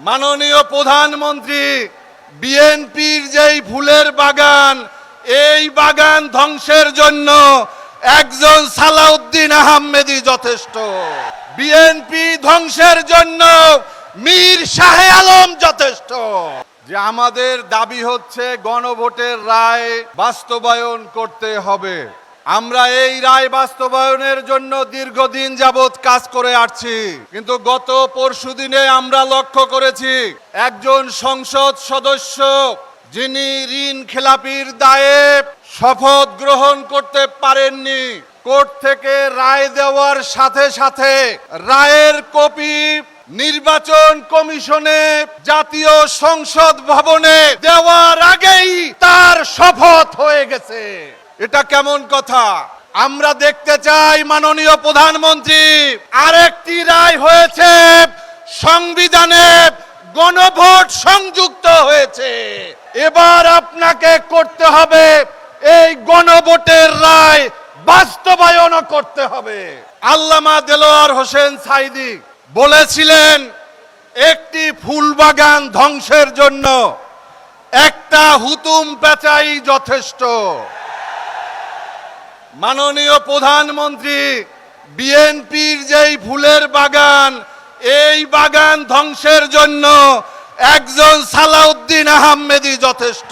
মাননীয় প্রধানমন্ত্রী বিএনপির যেই ফুলের বাগান, এই বাগান ধ্বংসের জন্য একজন সালাউদ্দিন আহমেদই যথেষ্ট। বিএনপি ধ্বংসের জন্য মীর শাহে আলম যথেষ্ট। যে আমাদের দাবি হচ্ছে গণভোটের রায় বাস্তবায়ন করতে হবে। আমরা এই রায় বাস্তবায়নের জন্য দীর্ঘদিন যাবৎ কাজ করে আসছি, কিন্তু গত পরশুদিনে আমরা লক্ষ্য করেছি একজন সংসদ সদস্য যিনি ঋণ খেলাপির দায়ে শপথ গ্রহণ করতে পারেননি, কোর্ট থেকে রায় দেওয়ার সাথে সাথে রায়ের কপি নির্বাচন কমিশনে জাতীয় সংসদ ভবনে দেওয়ার আগেই তার শপথ হয়ে গেছে। এটা কেমন কথা? আমরা দেখতে চাই মাননীয় প্রধানমন্ত্রী, আরেকটি রায় হয়েছে, সংবিধানে গণভোট সংযুক্ত হয়েছে। এবার আপনাকে করতে হবে এই গণভোটের রায় বাস্তবায়ন করতে হবে। আল্লামা দেলোয়ার হোসেন সাঈদী বলেছিলেন, একটি ফুল বাগান ধ্বংসের জন্য একটা হুতুম পেঁচাই যথেষ্ট। মাননীয় প্রধানমন্ত্রী বিএনপির যেই ফুলের বাগান, এই বাগান ধ্বংসের জন্য একজন সালাউদ্দিন আহমেদই যথেষ্ট।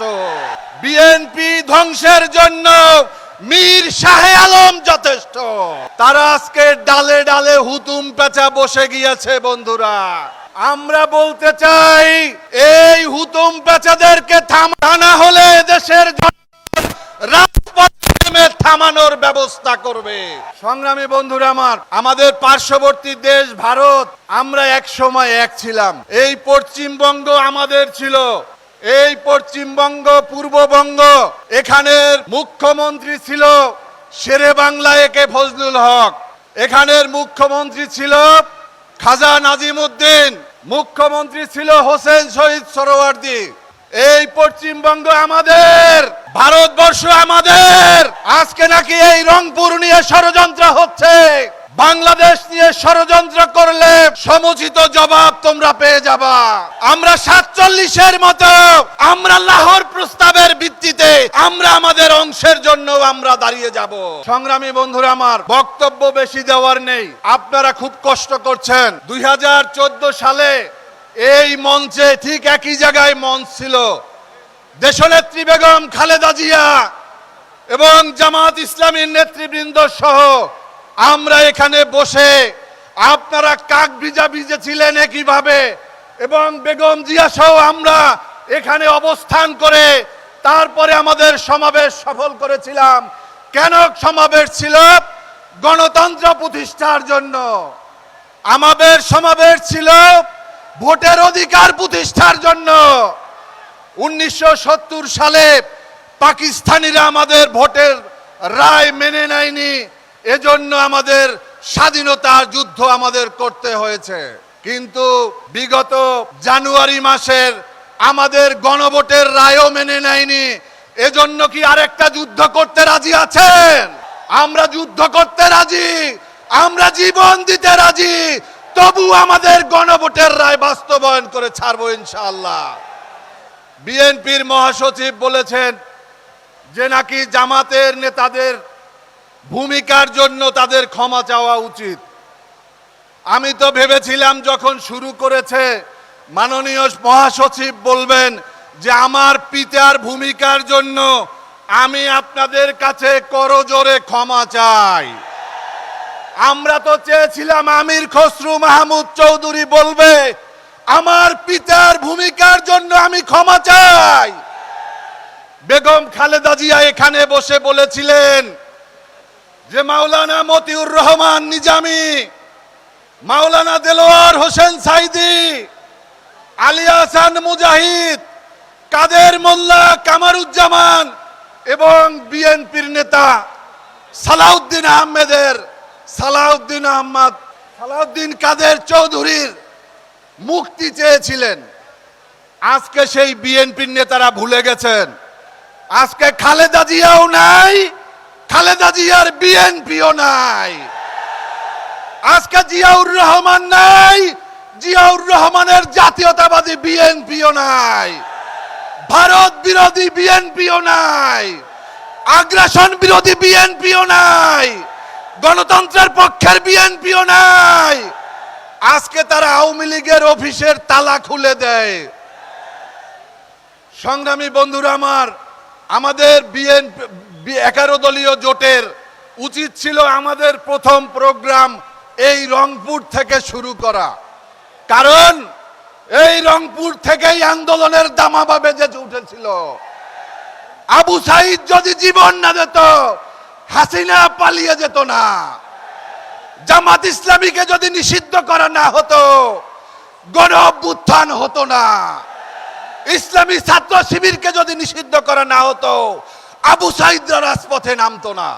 বিএনপি ধ্বংসের জন্য মীর শাহে আলম যথেষ্ট। তারা আজকে ডালে ডালে হুতুম পেঁচা বসে গিয়েছে। বন্ধুরা, আমরা বলতে চাই এই হুতুম পেঁচাদেরকে থামানো হলে দেশের রাজপথে থামানোর ব্যবস্থা করবে। সংগ্রামী বন্ধুরা আমার, আমাদের পার্শ্ববর্তী দেশ ভারত, আমরা এক সময় এক ছিলাম। এই পশ্চিমবঙ্গ আমাদের ছিল, এই পশ্চিমবঙ্গ পূর্ববঙ্গ, এখানের মুখ্যমন্ত্রী ছিল শেরে বাংলা একে ফজলুল হক, এখানের মুখ্যমন্ত্রী ছিল খাজা নাজিমউদ্দিন, মুখ্যমন্ত্রী ছিল হোসেন শহীদ সোহরাওয়ার্দী। এই পশ্চিমবঙ্গ আমাদের, ভারতবর্ষ আমাদের। আজকে নাকি এই রংপুর নিয়ে ষড়যন্ত্র হচ্ছে, বাংলাদেশ নিয়ে ষড়যন্ত্র করলে সমুচিত জবাব তোমরা পেয়ে যাবা। আমরা 47-এর মতো আমরা লাহোর প্রস্তাবের ভিত্তিতে আমরা আমাদের অংশের জন্য আমরা দাঁড়িয়ে যাব। সংগ্রামী বন্ধুরা আমার, বক্তব্য বেশি দেওয়ার নেই, আপনারা খুব কষ্ট করছেন। 2014 সালে এই মঞ্চে ঠিক একই জায়গায় মঞ্চ ছিল, দেশনেত্রী বেগম খালেদা জিয়া এবং জামাত ইসলামীর নেতৃবৃন্দ সহ আমরা এখানে বসে, আপনারা কাক ভিজা ভিজেছিলেন একইভাবে, এবং বেগম জিয়া সহ আমরা এখানে অবস্থান করে তারপরে আমাদের সমাবেশ সফল করেছিলাম। কেন সমাবেশ ছিল? গণতন্ত্র প্রতিষ্ঠার জন্য। আমাদের সমাবেশ ছিল ভোটের অধিকার প্রতিষ্ঠার জন্য। 1970 সালে পাকিস্তানিরা আমাদের ভোটের রায় মেনে নেয়নি, এজন্য আমাদের স্বাধীনতার যুদ্ধ আমাদের করতে হয়েছে। কিন্তু বিগত জানুয়ারি মাসের আমাদের গণভোটের রায়ও মেনে নেয়নি, এজন্য কি আরেকটা যুদ্ধ করতে রাজি আছেন? আমরা যুদ্ধ করতে রাজি, আমরা জীবন দিতে রাজি, তবু আমাদের গণভোটের রায় বাস্তবায়ন করে ছাড়বো ইনশাআল্লাহ। বিএনপির মহাসচিব বলেছেন যে নাকি জামাতের নেতাদের ভূমিকার জন্য তাদের ক্ষমা চাওয়া উচিত। আমি তো ভেবেছিলাম যখন শুরু করেছে মাননীয় মহাসচিব বলবেন যে আমার পিতার ভূমিকার জন্য আমি আপনাদের কাছে করজোরে ক্ষমা চাই। আমরা তো চেয়েছিলাম আমির খসরু মাহমুদ চৌধুরী বলবে আমার পিতার ভূমিকার জন্য আমি ক্ষমা চাই। বেগম খালেদা জিয়া এখানে বসে বলেছিলেন যে মাওলানা মতিউর রহমান নিজামী, মাওলানা দেলোয়ার হোসেন সাঈদী, আলী আহসান মুজাহিদ, কাদের মোল্লা কামারুজ্জামান এবং বিএনপির নেতা সালাউদ্দিন কাদের চৌধুরীর মুক্তি চেয়েছিলেন। আজকে সেই বিএনপির নেতারা ভুলে গেছেন, আজকে খালেদা জিয়াও নাই, খালেদা জিয়ার বিএনপিও নাই। আজকে জিয়াউর রহমান নাই, জিয়াউর রহমানের জাতীয়তাবাদী বিএনপিও নাই, ভারত বিরোধী বিএনপিও নাই, আগ্রাসন বিরোধী বিএনপিও নাই, গণতন্ত্রের পক্ষের বিএনপিও নাই। আজকে তারা আওয়ামী লীগের অফিসের তালা খুলে দেয়। সংগ্রামী বন্ধুরা আমার, আমাদের বিএনপি 11 দলীয় জোটের উচিত ছিল আমাদের প্রথম প্রোগ্রাম এই রংপুর থেকে শুরু করা, কারণ এই রংপুর থেকেই আন্দোলনের দামামা বেজে উঠেছিল। আবু সাইদ যদি জীবন না দিত, হাসিনা পালিয়ে যেত না। জামাত ইসলামীকে যদি নিষিদ্ধ করা না হতো, গণ অভ্যুত্থান হতো না। ইসলামী ছাত্র শিবিরকে যদি নিষিদ্ধ করা না হতো, আবু সাইদরা রাজপথে নামতো না।